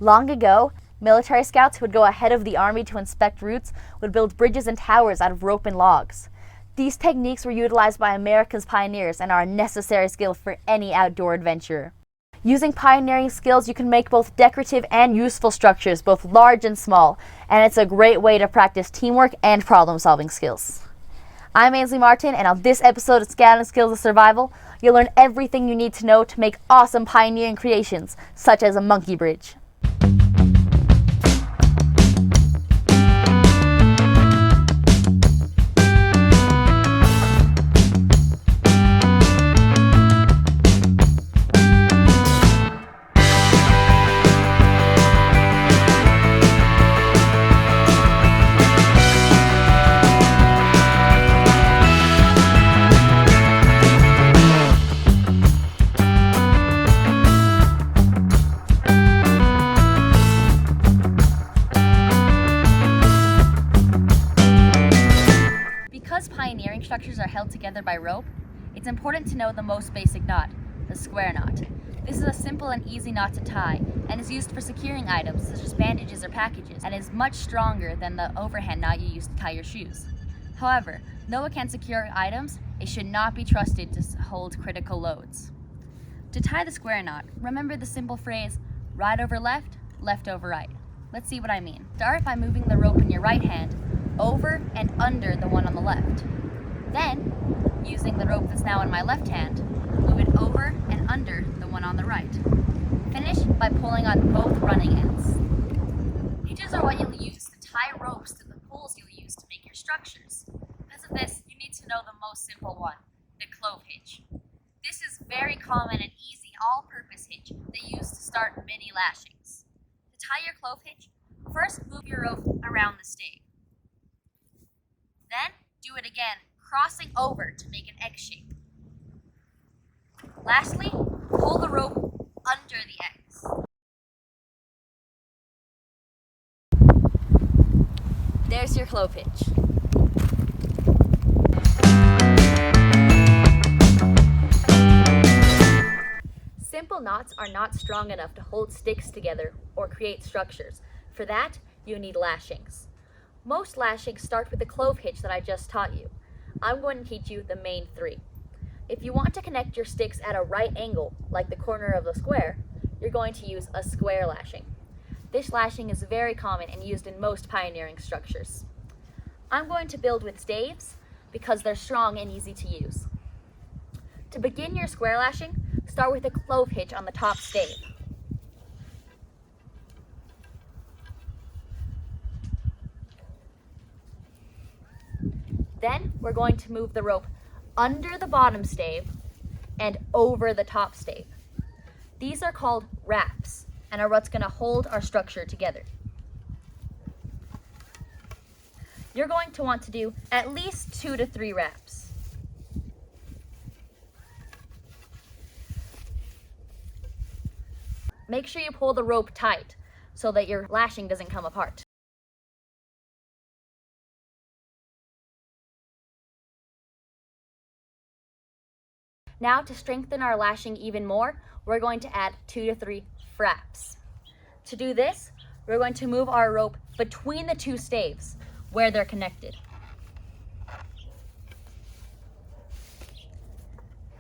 Long ago, military scouts who would go ahead of the army to inspect routes would build bridges and towers out of rope and logs. These techniques were utilized by America's pioneers and are a necessary skill for any outdoor adventurer. Using pioneering skills, you can make both decorative and useful structures, both large and small, and it's a great way to practice teamwork and problem-solving skills. I'm Ainsley Martin, and on this episode of Scouting Skills of Survival, you'll learn everything you need to know to make awesome pioneering creations, such as a monkey bridge. Because pioneering structures are held together by rope, it's important to know the most basic knot, the square knot. This is a simple and easy knot to tie and is used for securing items such as bandages or packages, and is much stronger than the overhand knot you use to tie your shoes. However, though it can secure items, it should not be trusted to hold critical loads. To tie the square knot, remember the simple phrase, right over left, left over right. Let's see what I mean. Start by moving the rope in your right hand over and under the one on the left. Then, using the rope that's now in my left hand, move it over and under the one on the right. Finish by pulling on both running ends. Hitches are what you'll use to tie ropes to the poles you'll use to make your structures. Because of this, you need to know the most simple one, the clove hitch. This is very common and easy all-purpose hitch that you use to start many lashings. To tie your clove hitch, first move your rope around the stave. Then, do it again, crossing over to make an X shape. Lastly, pull the rope under the X. There's your clove hitch. Simple knots are not strong enough to hold sticks together or create structures. For that, you need lashings. Most lashings start with the clove hitch that I just taught you. I'm going to teach you the main three. If you want to connect your sticks at a right angle, like the corner of the square, you're going to use a square lashing. This lashing is very common and used in most pioneering structures. I'm going to build with staves because they're strong and easy to use. To begin your square lashing, start with a clove hitch on the top stave. Then we're going to move the rope under the bottom stave and over the top stave. These are called wraps and are what's going to hold our structure together. You're going to want to do at least 2 to 3 wraps. Make sure you pull the rope tight so that your lashing doesn't come apart. Now, to strengthen our lashing even more, we're going to add 2 to 3 fraps. To do this, we're going to move our rope between the 2 staves where they're connected.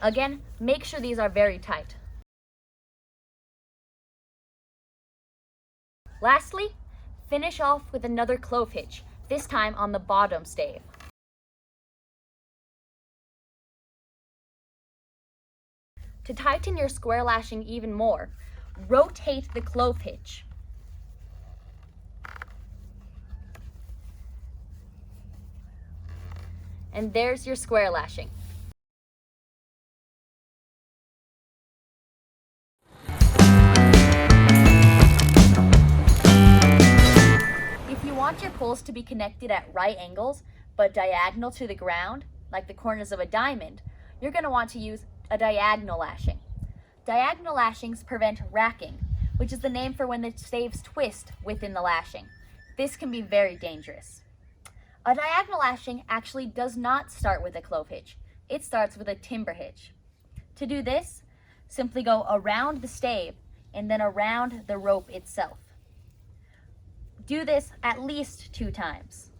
Again, make sure these are very tight. Lastly, finish off with another clove hitch, this time on the bottom stave. To tighten your square lashing even more, rotate the clove hitch. And there's your square lashing. If you want your poles to be connected at right angles, but diagonal to the ground, like the corners of a diamond, you're going to want to use a diagonal lashing. Diagonal lashings prevent racking, which is the name for when the staves twist within the lashing. This can be very dangerous. A diagonal lashing actually does not start with a clove hitch. It starts with a timber hitch. To do this, simply go around the stave and then around the rope itself. Do this at least 2 times.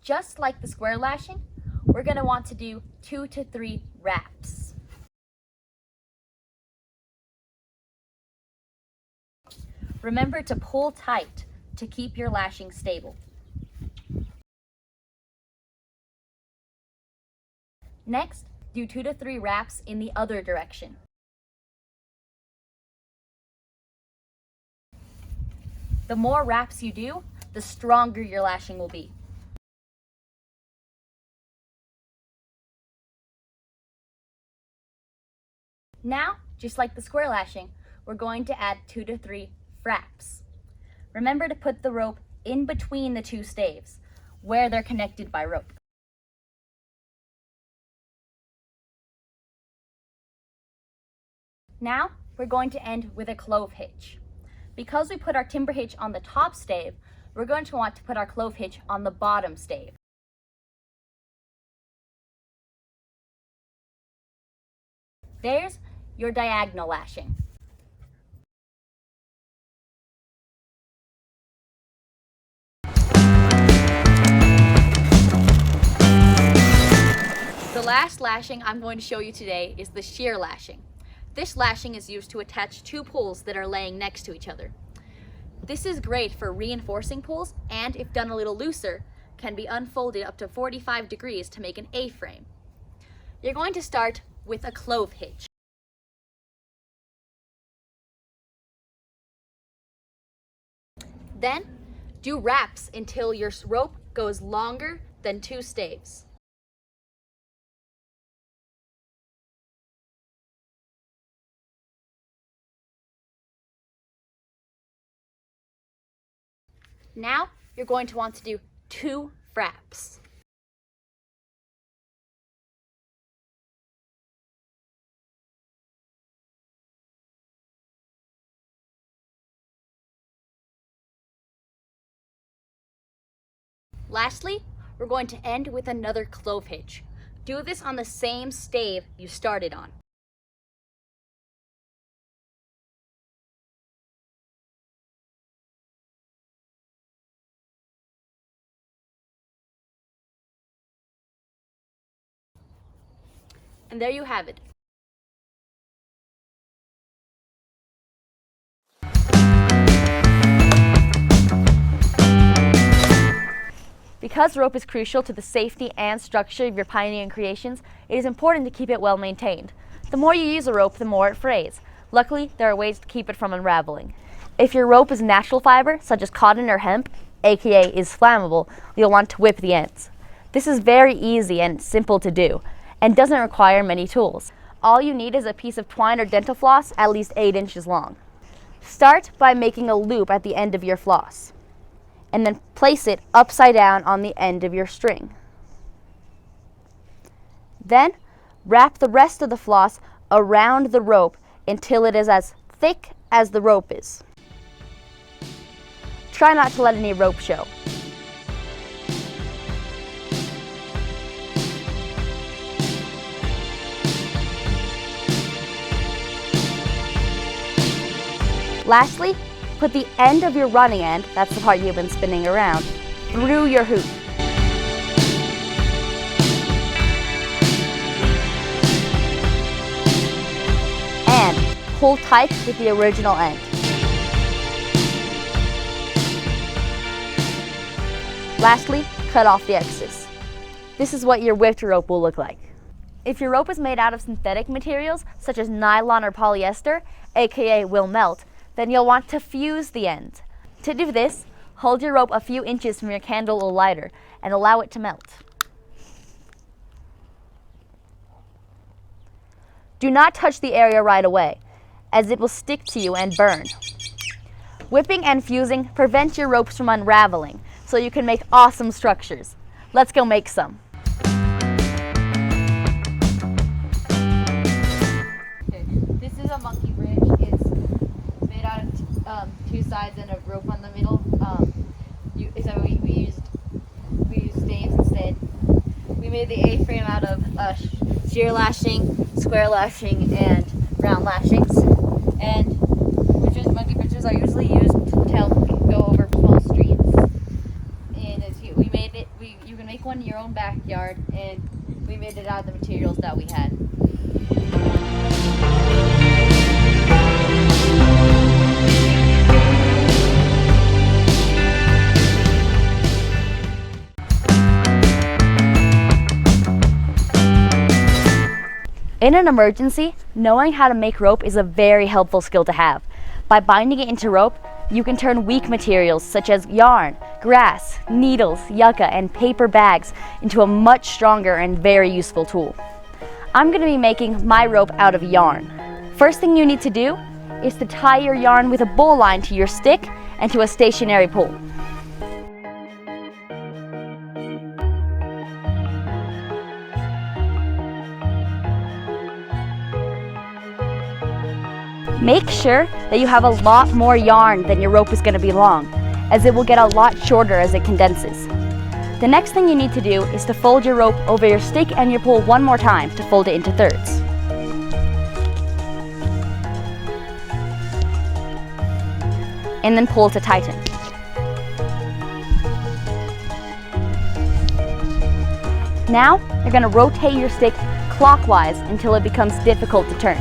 Just like the square lashing, we're going to want to do 2 to 3 wraps. Remember to pull tight to keep your lashing stable. Next, do 2 to 3 wraps in the other direction. The more wraps you do, the stronger your lashing will be. Now, just like the square lashing, we're going to add 2 to 3 wraps. Remember to put the rope in between the 2 staves, where they're connected by rope. Now, we're going to end with a clove hitch. Because we put our timber hitch on the top stave, we're going to want to put our clove hitch on the bottom stave. There's your diagonal lashing. The last lashing I'm going to show you today is the shear lashing. This lashing is used to attach 2 poles that are laying next to each other. This is great for reinforcing poles, and if done a little looser, can be unfolded up to 45 degrees to make an A-frame. You're going to start with a clove hitch. Then, do wraps until your rope goes longer than 2 staves. Now, you're going to want to do 2 wraps. Lastly, we're going to end with another clove hitch. Do this on the same stave you started on. And there you have it. Because rope is crucial to the safety and structure of your pioneering creations, it is important to keep it well maintained. The more you use a rope, the more it frays. Luckily, there are ways to keep it from unraveling. If your rope is natural fiber, such as cotton or hemp, aka is flammable, you'll want to whip the ends. This is very easy and simple to do, and doesn't require many tools. All you need is a piece of twine or dental floss at least 8 inches long. Start by making a loop at the end of your floss, and then place it upside down on the end of your string. Then, wrap the rest of the floss around the rope until it is as thick as the rope is. Try not to let any rope show. Lastly, put the end of your running end, that's the part you've been spinning around, through your hoop. And pull tight with the original end. Lastly, cut off the excess. This is what your whipped rope will look like. If your rope is made out of synthetic materials, such as nylon or polyester, aka will melt, then you'll want to fuse the end. To do this, hold your rope a few inches from your candle or lighter and allow it to melt. Do not touch the area right away, as it will stick to you and burn. Whipping and fusing prevent your ropes from unraveling, so you can make awesome structures. Let's go make some. Okay, this is a monkey bridge. It's made out of 2 sides and a rope on the middle. So we used staves instead. We made the A-frame out of shear lashing, square lashing, and round lashings. And monkey bridges are usually used to help go over small streams. And you can make one in your own backyard, and we made it out of the materials that we had. In an emergency, knowing how to make rope is a very helpful skill to have. By binding it into rope, you can turn weak materials such as yarn, grass, needles, yucca, and paper bags into a much stronger and very useful tool. I'm going to be making my rope out of yarn. First thing you need to do is to tie your yarn with a bowline to your stick and to a stationary pole. Make sure that you have a lot more yarn than your rope is going to be long, as it will get a lot shorter as it condenses. The next thing you need to do is to fold your rope over your stick and your pole one more time to fold it into thirds. And then pull to tighten. Now, you're going to rotate your stick clockwise until it becomes difficult to turn.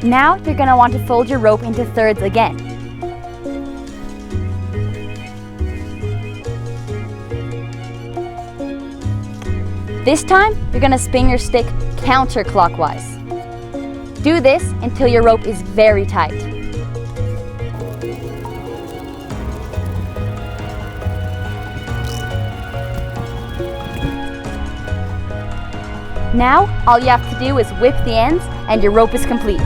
Now you're going to want to fold your rope into thirds again. This time, you're going to spin your stick counterclockwise. Do this until your rope is very tight. Now, all you have to do is whip the ends and your rope is complete.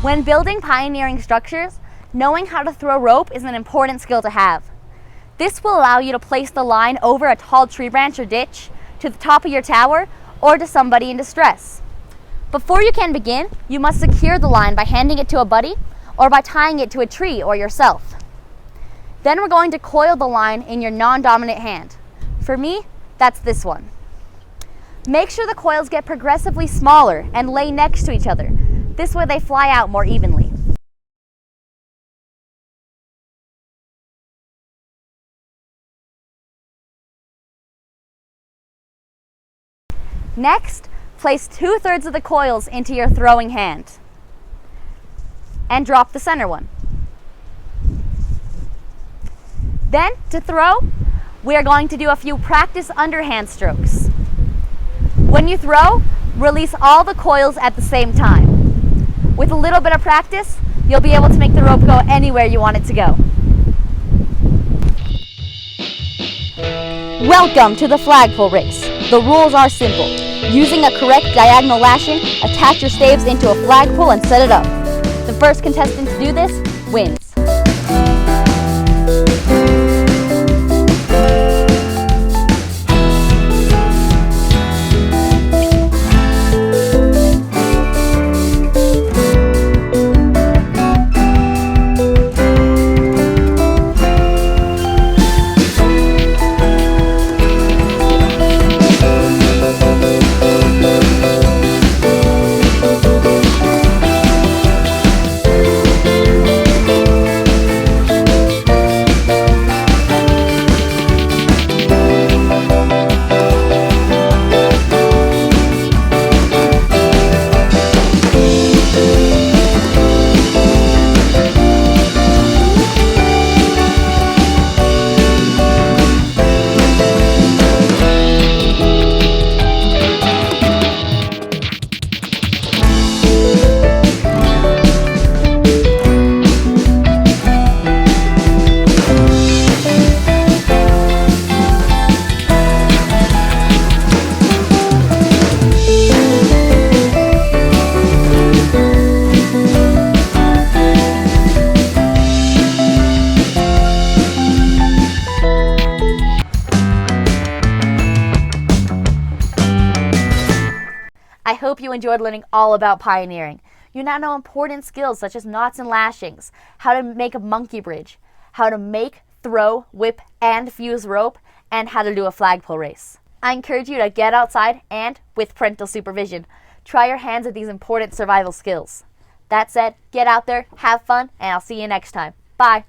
When building pioneering structures, knowing how to throw rope is an important skill to have. This will allow you to place the line over a tall tree branch or ditch, to the top of your tower, or to somebody in distress. Before you can begin, you must secure the line by handing it to a buddy or by tying it to a tree or yourself. Then we're going to coil the line in your non-dominant hand. For me, that's this one. Make sure the coils get progressively smaller and lay next to each other. This way they fly out more evenly. Next, place 2/3 of the coils into your throwing hand and drop the center one. Then, to throw, we are going to do a few practice underhand strokes. When you throw, release all the coils at the same time. With a little bit of practice, you'll be able to make the rope go anywhere you want it to go. Welcome to the Flagpole Race. The rules are simple. Using a correct diagonal lashing, attach your staves into a flagpole and set it up. The first contestant to do this wins. I hope you enjoyed learning all about pioneering. You now know important skills such as knots and lashings, how to make a monkey bridge, how to make, throw, whip, and fuse rope, and how to do a flagpole race. I encourage you to get outside and, with parental supervision, try your hands at these important survival skills. That said, get out there, have fun, and I'll see you next time. Bye!